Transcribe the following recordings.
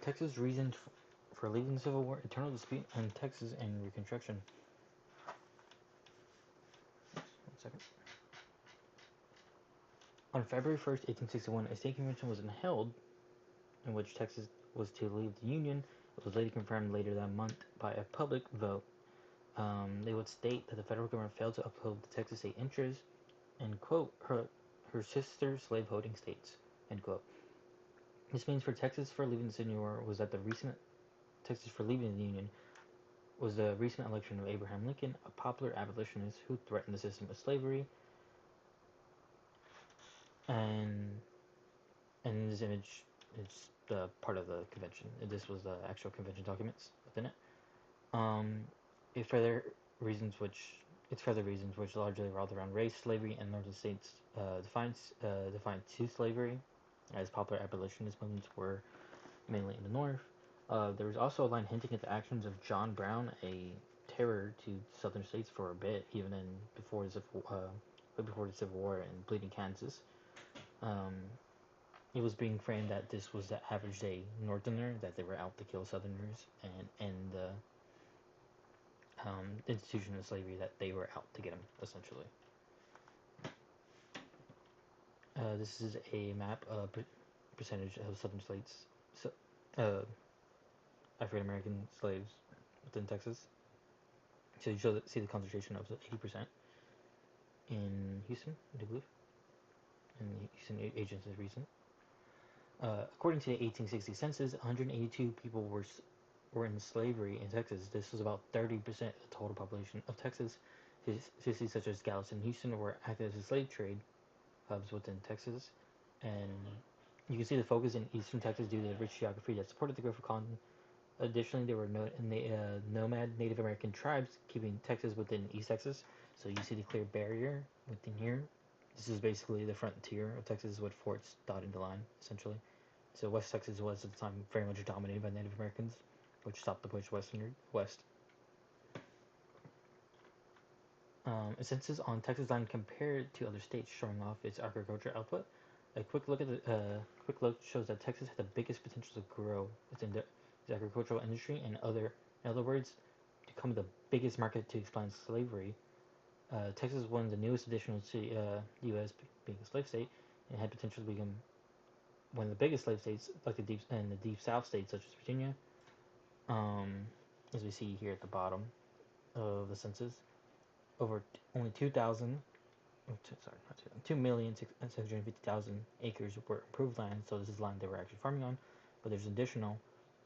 Texas reasons for leaving the Civil War, eternal dispute in Texas, and Reconstruction. 1 second. On February 1st, 1861, a state convention was held in which Texas was to leave the Union. It was later confirmed later that month by a public vote. They would state that the federal government failed to uphold the Texas state interests and, quote, her sister slave-holding states, end quote. This means for Texas for leaving the Union was that the recent Texas for leaving the Union was the recent election of Abraham Lincoln, a popular abolitionist who threatened the system of slavery. And in this image, it's the part of the convention. This was the actual convention documents within it. Um, it further reasons which Its further reasons which largely revolved around race, slavery, and northern states defined to slavery, as popular abolitionist movements were mainly in the north. There was also a line hinting at the actions of John Brown, a terror to southern states for a bit, even in before the Civil War in Bleeding Kansas. Um, it was being framed that this was the average day northerner, that they were out to kill southerners, and the institution of slavery, that they were out to get them, essentially. This is a map of percentage of southern states, so, uh, African American slaves within Texas. So you see the concentration of 80% in Houston, I believe, and the Houston agents is recent. According to the 1860 census, 182 people were in slavery in Texas. This was about 30% of the total population of Texas. Cities such as Galveston and Houston were active as slave trade hubs within Texas, and you can see the focus in eastern Texas due to the rich geography that supported the growth of colony. Additionally, there were nomad Native American tribes keeping Texas within East Texas. So you see the clear barrier within here. This is basically the frontier of Texas with forts dotting the line, essentially. So West Texas was at the time very much dominated by Native Americans, which stopped the push west. A census on Texas land compared to other states, showing off its agriculture output. A quick look shows that Texas had the biggest potential to grow within the agricultural industry. In other words, to become the biggest market to expand slavery. Texas was one of the newest additions to U.S. being a slave state, and had potential to become one of the biggest slave states, like the deep South states such as Virginia. Um, as we see here at the bottom of the census, over only 2,000, sorry, not 2,650,000 acres were improved land. So this is land they were actually farming on, but there's additional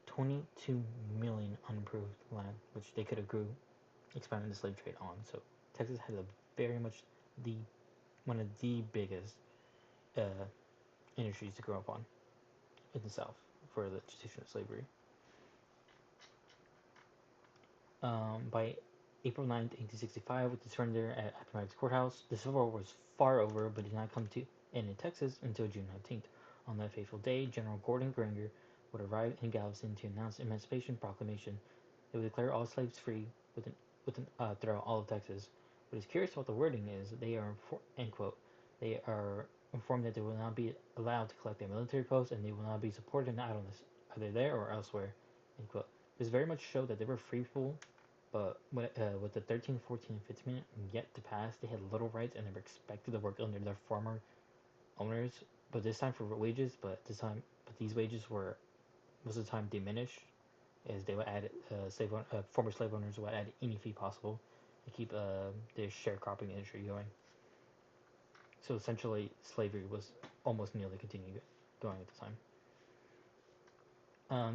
22 million unimproved land which they could have grew, expanded the slave trade on. So Texas had a very much the one of the biggest uh, industries to grow up on in the South for the institution of slavery. By April 9th, 1865, with the surrender at Appomattox Courthouse, the Civil War was far over, but did not come to end in Texas until June 19th. On that fateful day, General Gordon Granger would arrive in Galveston to announce Emancipation Proclamation. They would declare all slaves free throughout all of Texas. What is curious about the wording is end quote, they are informed that they will not be allowed to collect their military posts and they will not be supported in idleness, either there or elsewhere, end quote. This very much showed that they were free people, but with the 13th, 14th, and 15th yet to pass, they had little rights and they were expected to work under their former owners, but this time for wages. But these wages were most of the time diminished, as they would add former slave owners would add any fee possible to keep the sharecropping industry going. So essentially, slavery was almost nearly continuing going at the time.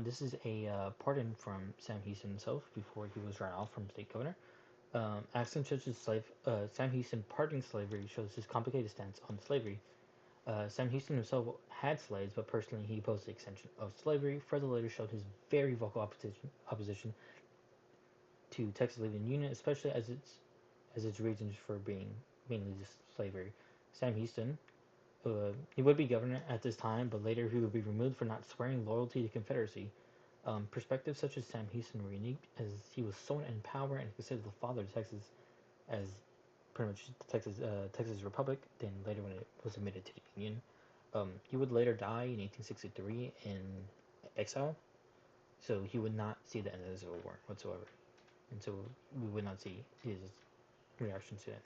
This is a pardon from Sam Houston himself before he was run off from state governor. Accent such as Sam Houston pardoning slavery shows his complicated stance on slavery. Sam Houston himself had slaves, but personally he opposed the extension of slavery. Further later showed his very vocal opposition to Texas leaving the Union, especially as its reasons for being mainly just slavery. Sam Houston, he would be governor at this time, but later he would be removed for not swearing loyalty to the Confederacy. Perspectives such as Sam Houston were unique, as he was someone in power and considered the father of Texas, as pretty much Texas Republic. Then later, when it was admitted to the Union, he would later die in 1863 in exile. So he would not see the end of the Civil War whatsoever, and so we would not see his reaction to it.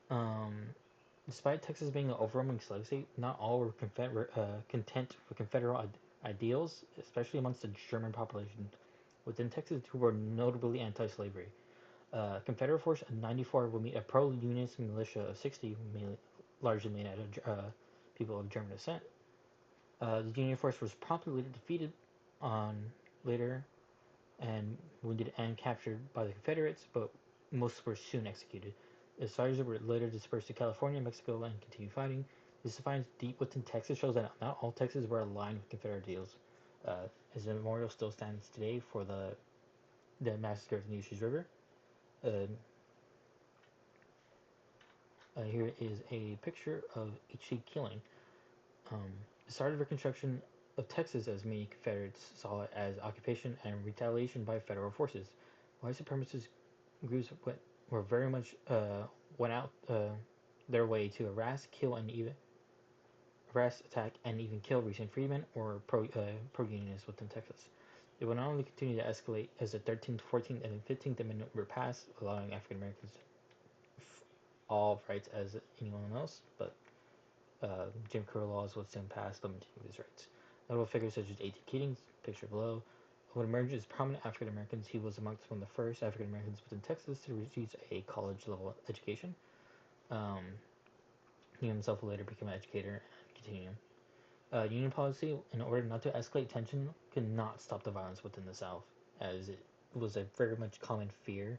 Um, Despite Texas being an overwhelming slave state, not all were content with Confederate ideals, especially amongst the German population within Texas who were notably anti-slavery. Confederate Force of 94 would meet a pro-unionist militia of 60, mainly, largely made out of people of German descent. The Union force was promptly later defeated on later and wounded and captured by the Confederates, but most were soon executed. The soldiers were later dispersed to California, Mexico, and continued fighting. This defiance deep within Texas shows that not all Texans were aligned with Confederate deals. As a memorial still stands today for the massacre of the Neches River. Uh, Here is a picture of H.C. Keeling. The start of Reconstruction of Texas, as many Confederates saw it, as occupation and retaliation by federal forces. White supremacist groups were very much went out their way to harass, attack, and even kill recent freedmen or pro-unionists within Texas. It would not only continue to escalate as the 13th, 14th, and 15th Amendment were passed, allowing African Americans all rights as anyone else, but Jim Crow laws would soon pass limiting these rights. Notable figures such as A.T. Keating, picture below, would emerge as prominent African Americans. He was amongst one of the first African Americans within Texas to receive a college level education. Um, he himself would later become an educator and continue. Union policy, in order not to escalate tension, could not stop the violence within the South, as it was a very much common fear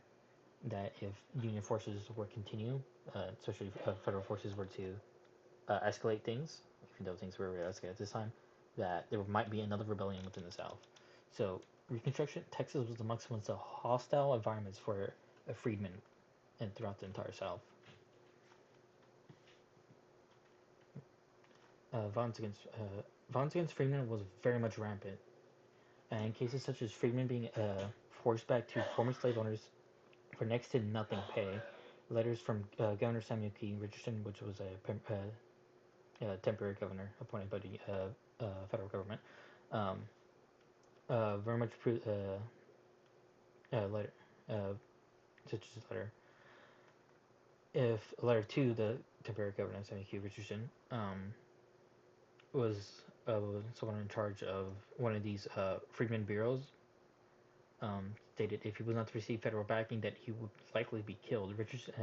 that if Union forces were to continue, especially federal forces were to escalate things, even though things were really escalated at this time, that there might be another rebellion within the South. So Reconstruction Texas was amongst one of the hostile environments for a freedman and throughout the entire South. Uh, violence against uh, Violence against freedmen was very much rampant, and in cases such as freedmen being forced back to former slave owners for next to nothing pay. Letters from Governor Samuel P. Richardson, which was a temporary governor appointed by the federal government, um, very much letter, uh, such as letter, if a letter to the temporary governor Samuel P. Richardson was someone in charge of one of these freedmen bureaus, stated if he was not to receive federal backing that he would likely be killed. Richardson's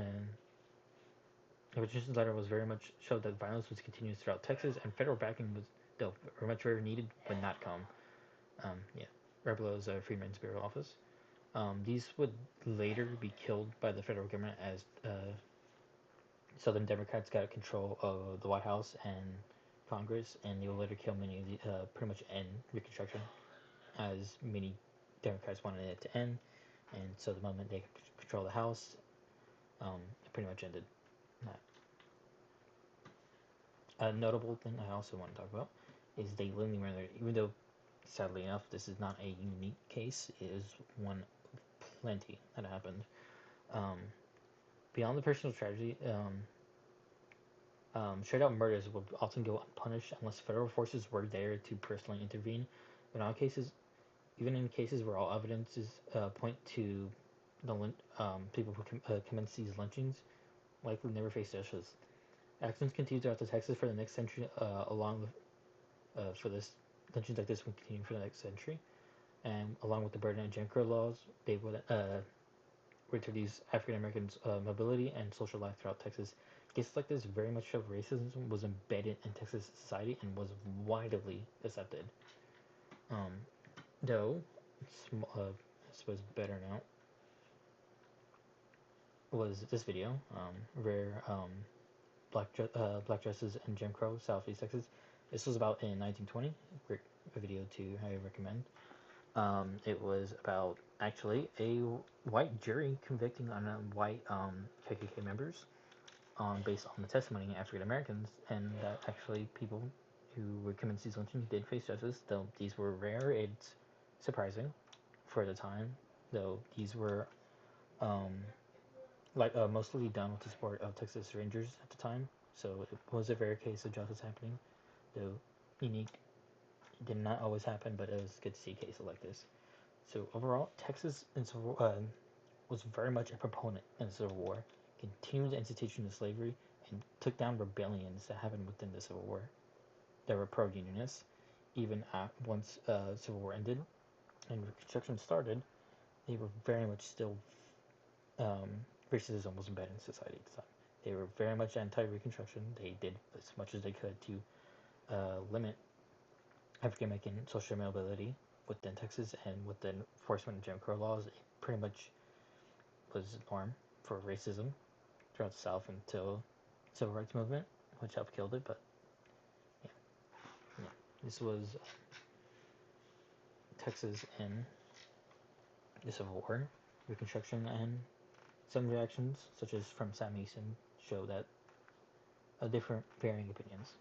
letter was very much showed that violence was continuous throughout Texas, and federal backing was though very much very needed, but not come. Yeah, right below is Freedmen's Bureau office. These would later be killed by the federal government as Southern Democrats got control of the White House and Congress, and they will later kill many of the pretty much end Reconstruction, as many Democrats wanted it to end, and so the moment they control the House, it pretty much ended that. A notable thing I also want to talk about is Dave Lindley, even though sadly enough this is not a unique case, it is one plenty that happened. Um, Beyond the personal tragedy, straight out murders would often go unpunished unless federal forces were there to personally intervene. But in all cases, even in cases where all evidences point to the people who commenced these lynchings, likely never face justice. Actions continue throughout the Texas for the next century, along with for this lynchings like this will continue for the next century, and along with the burden of Jim Crow laws, they would introduce African Americans' mobility and social life throughout Texas. Cases like this very much show racism was embedded in Texas society and was widely accepted. Um, though, I suppose better now was this video, rare black dresses in Jim Crow, Southeast Texas. This was about in 1920. Great video to highly recommend. It was about actually a white jury convicting on white KKK members based on the testimony of African Americans, and that actually people who were committing these lynchings did face justice, though these were rare. It's surprising for the time, though these were um, mostly done with the support of Texas Rangers at the time, so it was a rare case of justice happening, though unique Did not always happen, but it was good to see cases like this. So overall, Texas was very much a proponent in the Civil War, continued the institution of slavery, and took down rebellions that happened within the Civil War. There were pro-unionists, even once Civil War ended and Reconstruction started. They were very much still um, racism was embedded in society at the time. They were very much anti-Reconstruction. They did as much as they could to limit African American social mobility within Texas, and with the enforcement of Jim Crow laws, it pretty much was the norm for racism throughout the South until the Civil Rights Movement, which helped kill it. But yeah, yeah. This was Texas in the Civil War, Reconstruction, and some reactions, such as from Sam Houston, show that different varying opinions.